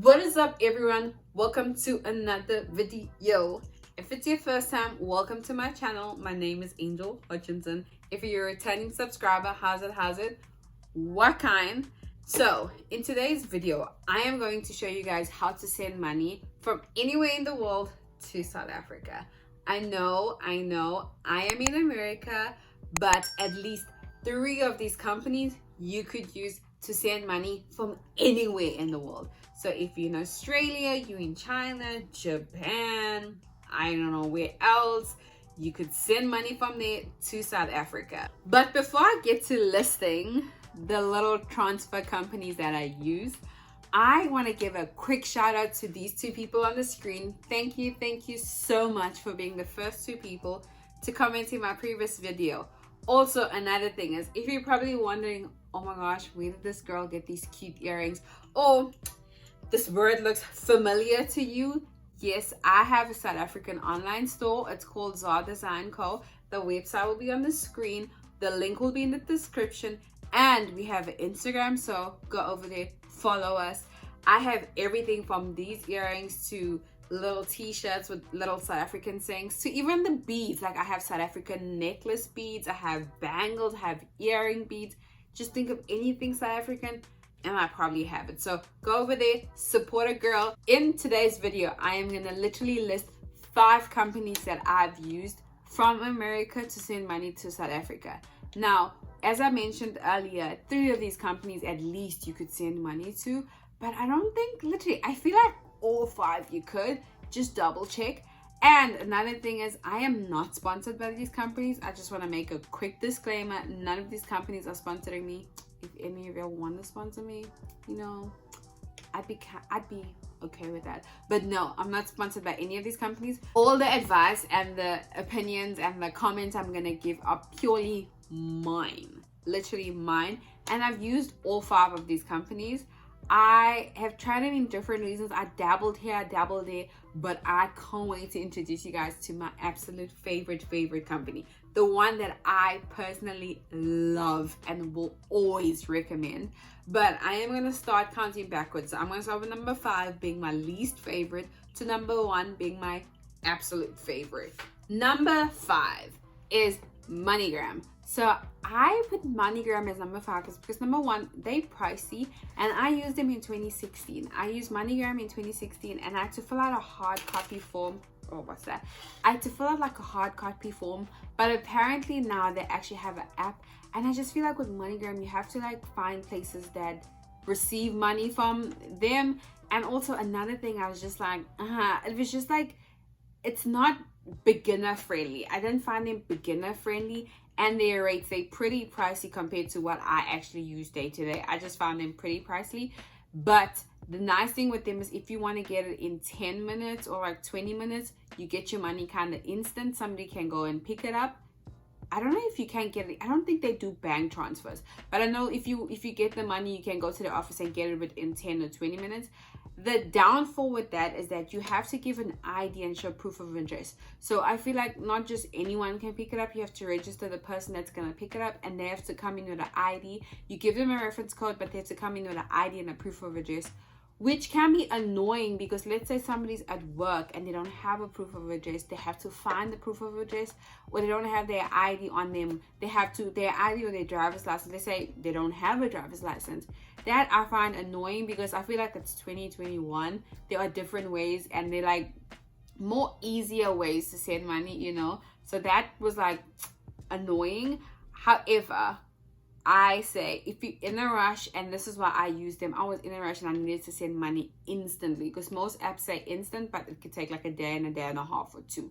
What is up, everyone? Welcome to another video. If it's your first time, welcome to my channel. My name is Angel Hutchinson. If you're a returning subscriber, how's it? What kind? So in today's video, I am going to show you guys how to send money from anywhere in the world to South Africa. I know I am in America, but at least 3 of these companies you could use to send money from anywhere in the world. So if you're in Australia, you're in China, Japan, I don't know where else, you could send money from there to South Africa. But before I get to listing the little transfer companies that I use, I want to give a quick shout out to these 2 people on the screen. Thank you so much for being the first 2 people to comment in my previous video. Also, another thing is, if you're probably wondering, oh my gosh, where did this girl get these cute earrings? Or this word looks familiar to you. Yes, I have a South African online store. It's called ZARDESIGNCO. The website will be on the screen. The link will be in the description. And we have an Instagram, so go over there, follow us. I have everything from these earrings to little t-shirts with little South African sayings to even the beads. Like, I have South African necklace beads, I have bangles, I have earring beads. Just think of anything South African and I probably have it. So go over there, support a girl. In today's video, I am gonna literally list 5 companies that I've used from America to send money to South Africa. Now, as I mentioned earlier, 3 of these companies at least you could send money to, but I don't think, literally, I feel like all 5 you could. Just double check. And another thing is, I am not sponsored by these companies. I just want to make a quick disclaimer. None of these companies are sponsoring me. If any of y'all want to sponsor me, you know, I'd be okay with that. But no, I'm not sponsored by any of these companies. All the advice and the opinions and the comments I'm gonna give are purely mine, literally mine. And I've used all 5 of these companies. I have tried it in different reasons. I dabbled here, I dabbled there, but I can't wait to introduce you guys to my absolute favorite company. The one that I personally love and will always recommend. But I am going to start counting backwards. So I'm going to start with number 5 being my least favorite to number 1 being my absolute favorite. Number 5 is MONEYGRAM. So I put MONEYGRAM as number 5 because number 1, they pricey, and I used them in 2016. I used MONEYGRAM in 2016 and I had to fill out a hard copy form. Oh, what's that? I had to fill out like a hard copy form, but apparently now they actually have an app. And I just feel like with MONEYGRAM, you have to like find places that receive money from them. And also another thing, I was just like, it was just like, it's not beginner friendly. I didn't find them beginner friendly. And their rates, they're pretty pricey compared to what I actually use day to day. I just found them pretty pricey. But the nice thing with them is if you want to get it in 10 minutes or like 20 minutes, you get your money kind of instant. Somebody can go and pick it up. I don't know if you can get it. I don't think they do bank transfers. But I know if you get the money, you can go to the office and get it within 10 or 20 minutes. The downfall with that is that you have to give an ID and show proof of address. So I feel like not just anyone can pick it up. You have to register the person that's going to pick it up, and they have to come in with an ID. You give them a reference code, but they have to come in with an ID and a proof of address, which can be annoying because let's say somebody's at work and they don't have a proof of address. They have to find the proof of address, or they don't have their ID on them. They have to, their ID or their driver's license. They say they don't have a driver's license. That I find annoying because I feel like it's 2021. There are different ways and they're like more easier ways to send money, you know. So that was like annoying. However, I say if you're in a rush, and this is why I use them, I was in a rush and I needed to send money instantly because most apps say instant, but it could take like a day and a half or 2.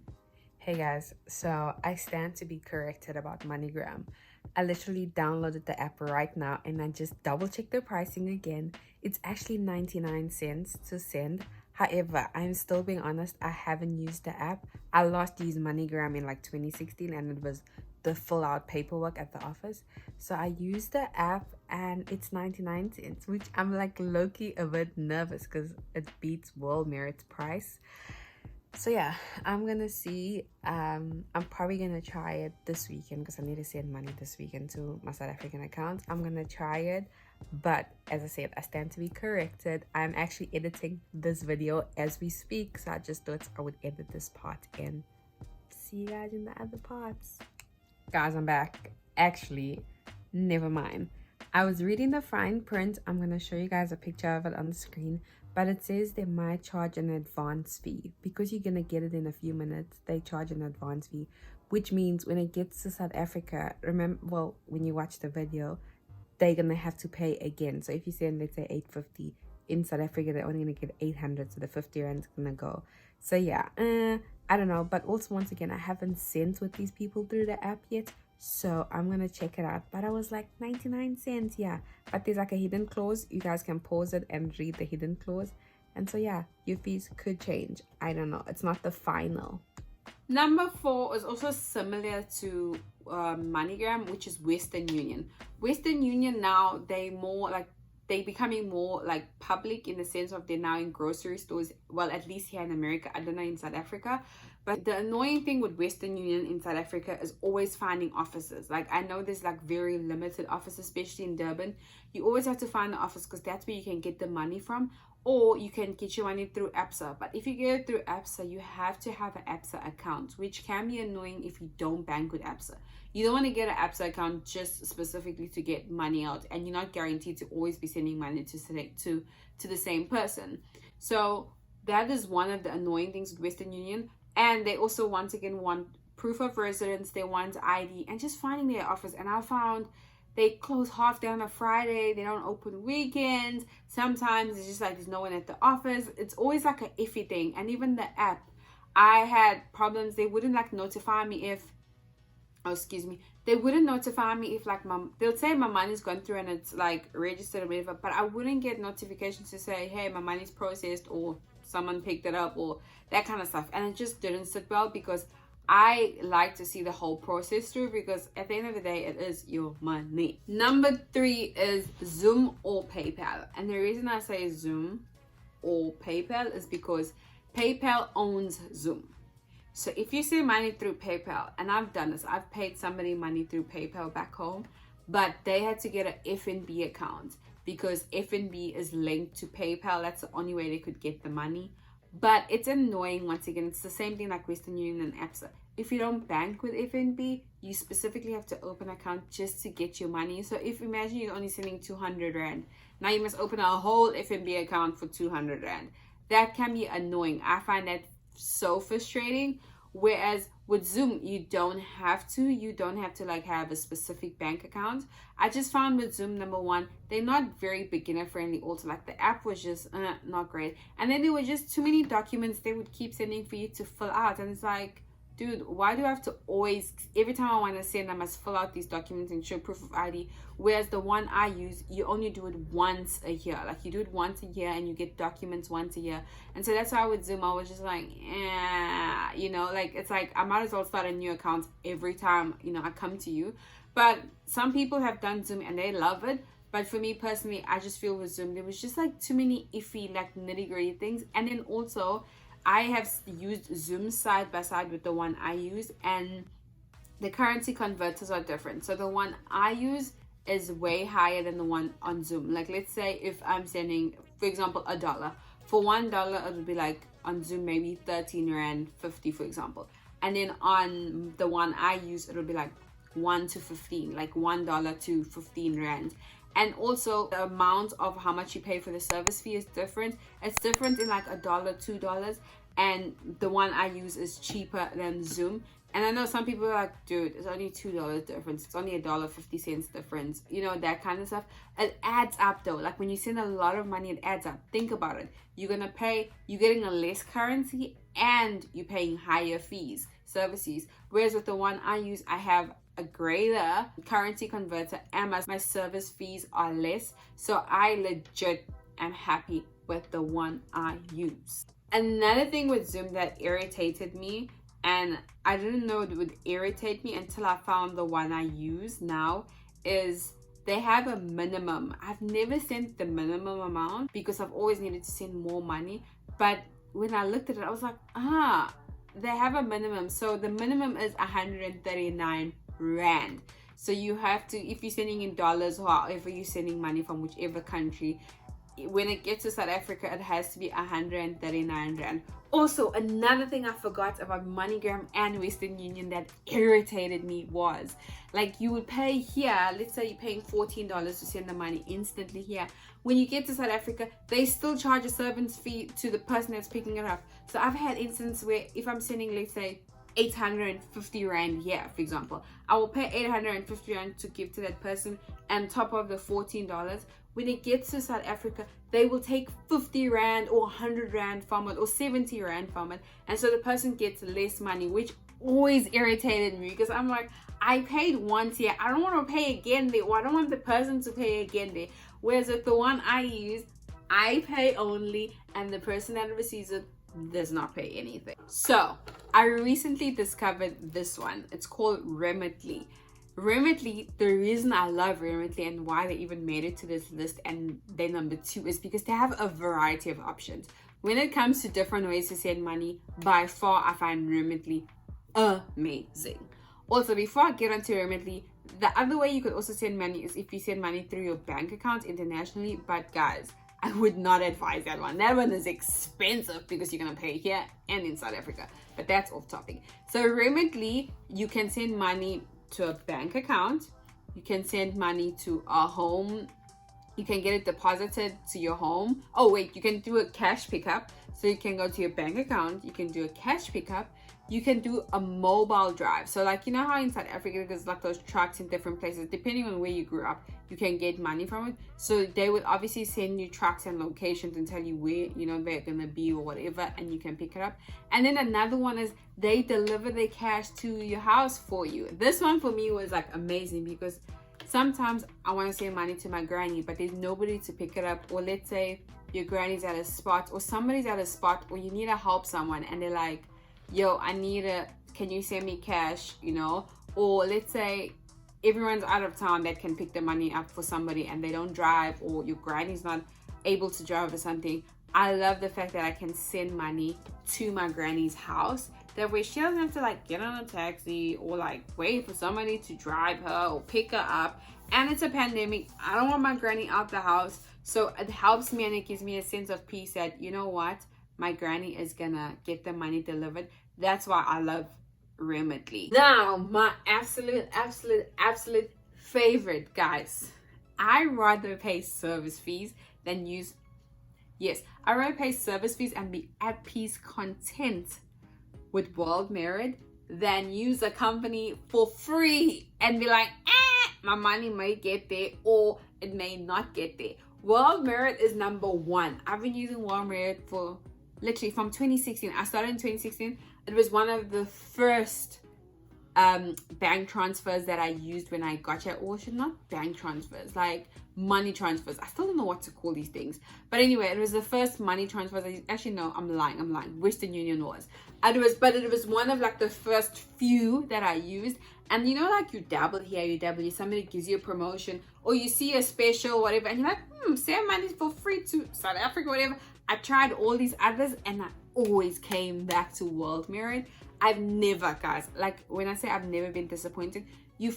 Hey guys, so I stand to be corrected about MONEYGRAM. I literally downloaded the app right now and I just double checked the pricing again. It's actually 99 cents to send. However, I'm still being honest, I haven't used the app. I last used MONEYGRAM in like 2016 and it was the full out paperwork at the office. So I used the app and it's 99 cents, which I'm like low-key a bit nervous because it beats WORLDMERIT's price. So yeah, I'm gonna see. I'm probably gonna try it this weekend because I need to send money this weekend to my South African account. I'm gonna try it. But as I said, I stand to be corrected. I'm actually editing this video as we speak, so I just thought I would edit this part in. See you guys in the other parts. Guys, I'm back. Actually, never mind. I was reading the fine print. I'm going to show you guys a picture of it on the screen, but it says they might charge an advance fee. Because you're going to get it in a few minutes, they charge an advance fee, which means when it gets to South Africa, remember, well, when you watch the video, they're going to have to pay again. So if you send, let's say, 850 in South Africa, they're only going to get 800, so the 50 rand is going to go. So yeah, I don't know. But also, once again, I haven't sent with these people through the app yet, so I'm gonna check it out. But I was like 99 cents, yeah. But there's like a hidden clause. You guys can pause it and read the hidden clause. And so yeah, your fees could change. I don't know, it's not the final. Number 4 is also similar to MONEYGRAM, which is Western Union. Western Union now, they're becoming more like public in the sense of they're now in grocery stores. Well, at least here in America. I don't know in South Africa. But the annoying thing with Western Union in South Africa is always finding offices. Like, I know there's like very limited offices, especially in Durban. You always have to find the office because that's where you can get the money from. Or you can get your money through ABSA. But if you get it through ABSA, you have to have an ABSA account, which can be annoying if you don't bank with ABSA. You don't want to get an ABSA account just specifically to get money out, and you're not guaranteed to always be sending money to the same person. So that is one of the annoying things with Western Union. And they also, once again, want proof of residence, they want ID, and just finding their office. And I found they close half day on a Friday. They don't open weekends. Sometimes it's just like there's no one at the office. It's always like an iffy thing. And even the app, I had problems. They wouldn't like notify me if, they wouldn't notify me if like they'll say my money's gone through and it's like registered or whatever, but I wouldn't get notifications to say, hey, my money's processed, or someone picked it up, or that kind of stuff. And it just didn't sit well, because I like to see the whole process through, because at the end of the day, it is your money. Number 3 is Zoom or PayPal. And the reason I say Zoom or PayPal is because PayPal owns Zoom. So if you send money through PayPal, and I've done this, I've paid somebody money through PayPal back home, but they had to get an FNB account because FNB is linked to PayPal. That's the only way they could get the money. But it's annoying. Once again, it's the same thing like Western Union and ABSA. If you don't bank with FNB, you specifically have to open an account just to get your money. So if, imagine you're only sending 200 rand, now you must open a whole FNB account for 200 rand. That can be annoying. I find that so frustrating. Whereas with Zoom, you don't have to like have a specific bank account. I just found with Zoom, number 1, they're not very beginner friendly. Also, like the app was just not great, and then there were just too many documents they would keep sending for you to fill out. And it's like, dude, why do I have to always, every time I want to send, I must fill out these documents and show proof of ID? Whereas the one I use, you only do it once a year. Like, you do it once a year and you get documents once a year. And so that's why with Zoom, I was just like, you know, like, it's like I might as well start a new account every time, you know, I come to you. But some people have done Zoom and they love it. But for me personally, I just feel with Zoom, there was just like too many iffy, like nitty-gritty things. And then also, I have used Zoom side by side with the one I use, and the currency converters are different. So the one I use is way higher than the one on Zoom. Like, let's say if I'm sending, for example, $1. For $1, it would be like on Zoom maybe 13 rand 50, for example. And then on the one I use, it'll be like 1 to 15, like $1 to 15 rand. And also the amount of how much you pay for the service fee is different. It's different in like $1, $2, and the one I use is cheaper than Zoom. And I know some people are like, dude, it's only $2 difference, it's only $1.50 difference, you know, that kind of stuff. It adds up though. Like, when you send a lot of money, it adds up. Think about it. You're getting a less currency and you're paying higher fees, service fees. Whereas with the one I use, I have a greater currency converter and my service fees are less. So I legit am happy with the one I use. Another thing with Zoom that irritated me, and I didn't know it would irritate me until I found the one I use now, is they have a minimum. I've never sent the minimum amount because I've always needed to send more money. But when I looked at it, I was like, they have a minimum. So the minimum is 139 rand. So you have to, if you're sending in dollars or however you're sending money from whichever country, when it gets to South Africa, it has to be 139 rand. Also, another thing I forgot about MoneyGram and Western Union that irritated me was, like, you would pay here, let's say you're paying $14 to send the money instantly here. When you get to South Africa, they still charge a service fee to the person that's picking it up. So I've had instances where if I'm sending, let's say, 850 rand here, for example, I will pay 850 rand to give to that person, and top of the $14, when it gets to South Africa, they will take 50 rand or 100 rand from it or 70 rand from it, and so the person gets less money, which always irritated me, because I'm like, I paid once here, I don't want to pay again there, or I don't want the person to pay again there. Whereas with the one I use, I pay only, and the person that receives it does not pay anything. So I recently discovered this one. It's called Remitly. Remitly, the reason I love Remitly and why they even made it to this list and they're number 2 is because they have a variety of options. When it comes to different ways to send money, by far I find Remitly amazing. Also, before I get onto Remitly, the other way you could also send money is if you send money through your bank account internationally. But guys, I would not advise that one. That one is expensive because you're gonna pay here and in South Africa. But that's off topic. So Remitly, you can send money to a bank account. You can send money to a home. You can get it deposited to your home. Oh wait, you can do a cash pickup. So you can go to your bank account. You can do a cash pickup. You can do a mobile drive. So like, you know how in South Africa there's like those trucks in different places, depending on where you grew up, you can get money from it. So they would obviously send you trucks and locations and tell you where, you know, they're gonna be or whatever, and you can pick it up. And then another one is they deliver their cash to your house for you. This one for me was like amazing, because sometimes I want to send money to my granny, but there's nobody to pick it up. Or let's say your granny's at a spot, or somebody's at a spot, or you need to help someone and they're like, yo, can you send me cash, you know? Or let's say everyone's out of town that can pick the money up for somebody and they don't drive, or your granny's not able to drive or something. I love the fact that I can send money to my granny's house. That way she doesn't have to like get on a taxi or like wait for somebody to drive her or pick her up. And it's a pandemic. I don't want my granny out the house. So it helps me and it gives me a sense of peace that, you know what, my granny is gonna get the money delivered. That's why I love Remitly. Now, my absolute favorite, guys. I rather pay service fees than use, I rather pay service fees and be at peace, content with WorldMerit than use a company for free and be like, my money may get there or it may not get there. WorldMerit is number 1. I've been using WorldMerit for literally from 2016. I started in 2016. It was one of the first bank transfers that I used when I got here. Or should not bank transfers, like money transfers. I still don't know what to call these things. But anyway, it was the first money transfers. Actually, no, I'm lying. Western Union was. But it was one of like the first few that I used. And you know, like you dabble here, you dabble here, somebody gives you a promotion or you see a special, whatever, and you're like, send money for free to South Africa, whatever. I tried all these others and I always came back to WorldMerit. I've never, guys, like when I say I've never been disappointed, you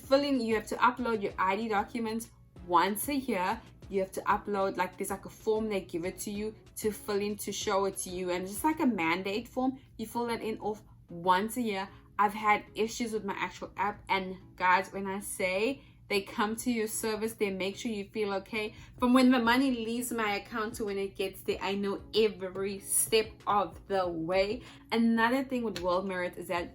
have to upload your ID documents once a year. You have to upload, like there's like a form they give it to you to fill in to show it to you, and it's just like a mandate form. You fill that in off once a year. I've had issues with my actual app, and guys, when I say they come to your service, they make sure you feel okay. From when the money leaves my account to when it gets there, I know every step of the way. Another thing with WorldMerit is that,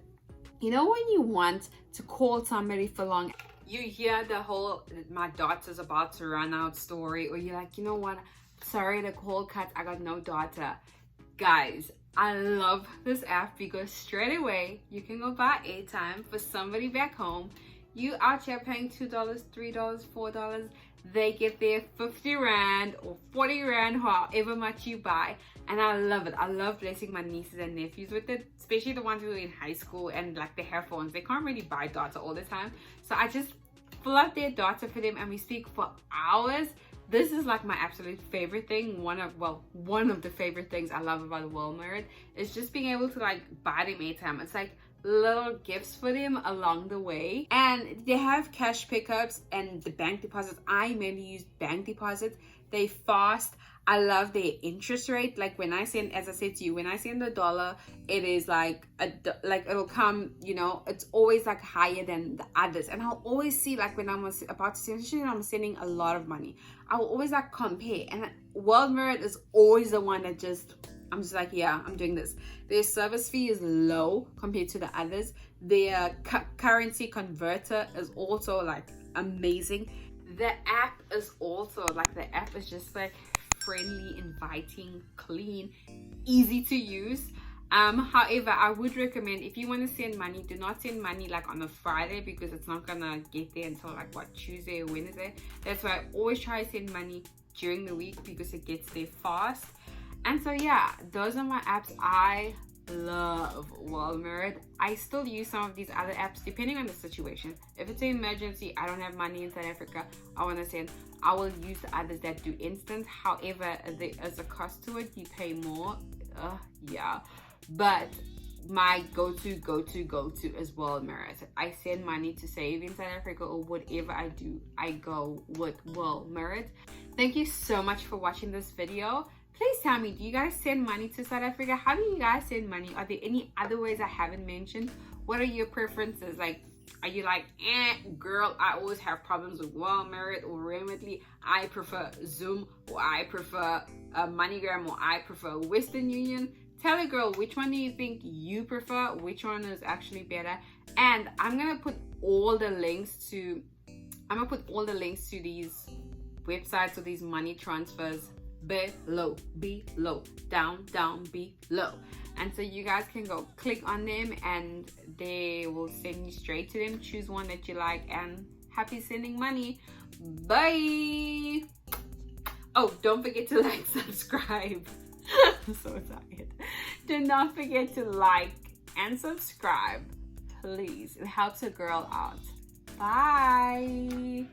you know, when you want to call somebody for long, you hear the whole my data's about to run out story, or you're like, you know what, sorry, the call cut, I got no data. Guys, I love this app because straight away you can go buy airtime for somebody back home. You out here paying $2, $3, $4. They get their 50 rand or 40 rand, however much you buy. And I love it. I love blessing my nieces and nephews with it, especially the ones who are in high school and like they have phones. They can't really buy data all the time. So I just fill up their data for them and we speak for hours. This is like my absolute favorite thing. One of the favorite things I love about WorldMerit is just being able to like buy them airtime. It's like little gifts for them along the way. And they have cash pickups and the bank deposits. I mainly use bank deposits. They fast. I love their interest rate. Like when I send, as I said to you, when I send $1, it is like it'll come, you know, it's always like higher than the others. And I'll always see, like when I'm about to send, especially when I'm sending a lot of money, I will always like compare. And WorldMerit is always the one that I'm just like, yeah, I'm doing this. Their service fee is low compared to the others. Their currency converter is also like amazing. The app is also like, the app is just like friendly, inviting, clean, easy to use. However, I would recommend, if you want to send money, do not send money like on a Friday, because it's not gonna get there until like what, Tuesday or Wednesday. That's why I always try to send money during the week, because it gets there fast. And so yeah, those are my apps. I love WorldMerit. I still use some of these other apps depending on the situation. If it's an emergency, I don't have money in South Africa, I want to send, I will use the others that do instant. However, there is a cost to it, you pay more. Yeah, but my go-to is WorldMerit. I send money to save in South Africa, or whatever I do, I go with WorldMerit. Thank you so much for watching this video. Please tell me, do you guys send money to South Africa? How do you guys send money? Are there any other ways I haven't mentioned? What are your preferences? Like, are you like, girl, I always have problems with WorldMerit or Remitly. I prefer Zoom, or I prefer MONEYGRAM, or I prefer Western Union. Tell a girl, which one do you think you prefer? Which one is actually better? And I'm gonna put all the links to these websites or these money transfers below, down below. And so you guys can go click on them and they will send you straight to them. Choose one that you like, and happy sending money. Bye. Oh, don't forget to like, subscribe. I'm so tired. Do not forget to like and subscribe, please. It helps a girl out. Bye.